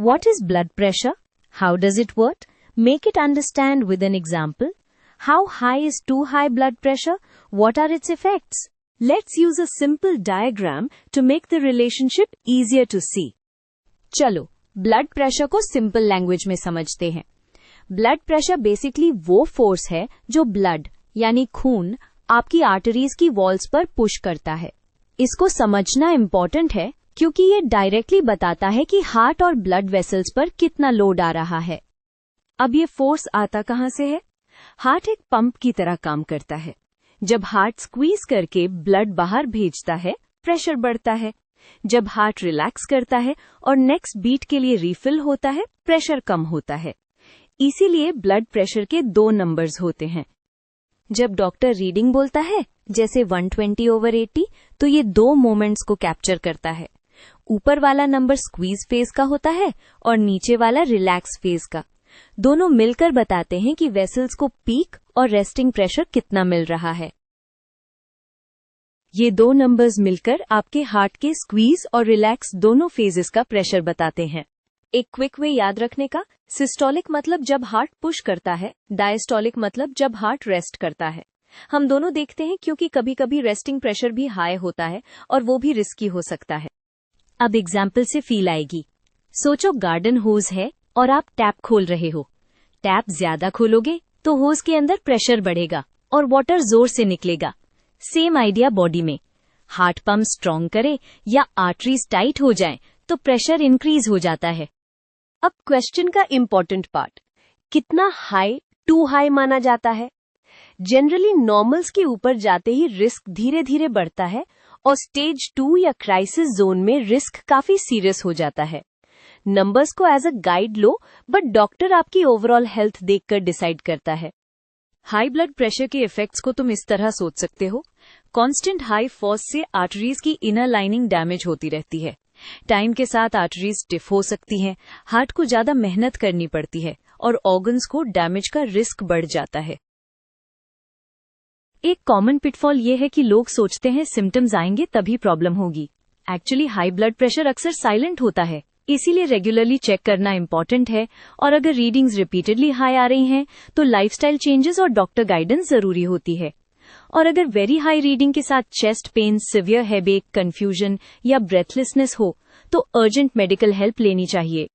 What is blood pressure? How does it work? Make it understand with an example. How high is too high blood pressure? What are its effects? Let's use a simple diagram to make the relationship easier to see. चलो blood pressure को simple language में समझते हैं। Blood pressure basically वो force है जो blood यानी खून आपकी आर्टरीज की वॉल्स पर पुश करता है। इसको समझना इम्पोर्टेंट है क्योंकि ये डायरेक्टली बताता है कि हार्ट और ब्लड वेसल्स पर कितना लोड आ रहा है। अब ये फोर्स आता कहाँ से है? हार्ट एक पंप की तरह काम करता है। जब हार्ट स्क्वीज करके ब्लड बाहर भेजता है, प्रेशर बढ़ता है। जब हार्ट रिलैक्स करता है और नेक्स्ट बीट के लिए रिफिल होता है, प्रेशर कम होता है। इसीलिए ब्लड प्रेशर के 2 नंबर्स होते हैं। जब डॉक्टर रीडिंग बोलता है, जैसे 120/80, तो ये 2 मोमेंट्स को कैप्चर करता है। ऊपर वाला नंबर स्क्वीज फेज का होता है और नीचे वाला रिलैक्स फेज का। दोनों मिलकर बताते हैं कि वेसल्स को पीक और रेस्टिंग प्रेशर कितना मिल रहा है। ये 2 नंबर्स मिलकर आपके हार्ट के स्क्वीज और रिलैक्स दोनों फेजेस का प्रेशर बताते हैं। एक क्विक वे याद रखने का, सिस्टोलिक मतलब जब हार्ट पुश करता है, डायस्टोलिक मतलब जब हार्ट रेस्ट करता है। हम दोनों देखते हैं क्योंकि कभी कभी रेस्टिंग प्रेशर भी हाई होता है और वो भी रिस्की हो सकता है। अब एग्जाम्पल से फील आएगी। सोचो गार्डन होज है और आप टैप खोल रहे हो। टैप ज्यादा खोलोगे तो होज के अंदर प्रेशर बढ़ेगा और वाटर जोर से निकलेगा। सेम आइडिया बॉडी में। हार्ट पंप स्ट्रॉन्ग करे या आर्टरीज टाइट हो जाएं तो प्रेशर इंक्रीज हो जाता है। अब क्वेश्चन का इम्पोर्टेंट पार्ट, कितना हाई टू हाई माना जाता है? जनरली नॉर्मल्स के ऊपर जाते ही रिस्क धीरे धीरे बढ़ता है और स्टेज 2 या क्राइसिस जोन में रिस्क काफी सीरियस हो जाता है। नंबर्स को एज अ गाइड लो, बट डॉक्टर आपकी ओवरऑल हेल्थ देखकर डिसाइड करता है। हाई ब्लड प्रेशर के इफेक्ट्स को तुम इस तरह सोच सकते हो। कांस्टेंट हाई फोर्स से आर्टरीज की इनर लाइनिंग डैमेज होती रहती है। टाइम के साथ आर्टरीज स्टिफ हो सकती हैं, हार्ट को ज्यादा मेहनत करनी पड़ती है और ऑर्गन्स को डैमेज का रिस्क बढ़ जाता है। एक कॉमन पिटफॉल ये है कि लोग सोचते हैं सिम्टम्स आएंगे तभी प्रॉब्लम होगी। एक्चुअली हाई ब्लड प्रेशर अक्सर साइलेंट होता है, इसीलिए रेगुलरली चेक करना इम्पोर्टेंट है। और अगर रीडिंग्स रिपीटेडली हाई आ रही हैं तो लाइफस्टाइल चेंजेस और डॉक्टर गाइडेंस जरूरी होती है। और अगर वेरी हाई रीडिंग के साथ chest pain, severe headache, confusion या ब्रेथलेसनेस हो तो अर्जेंट मेडिकल हेल्प लेनी चाहिए।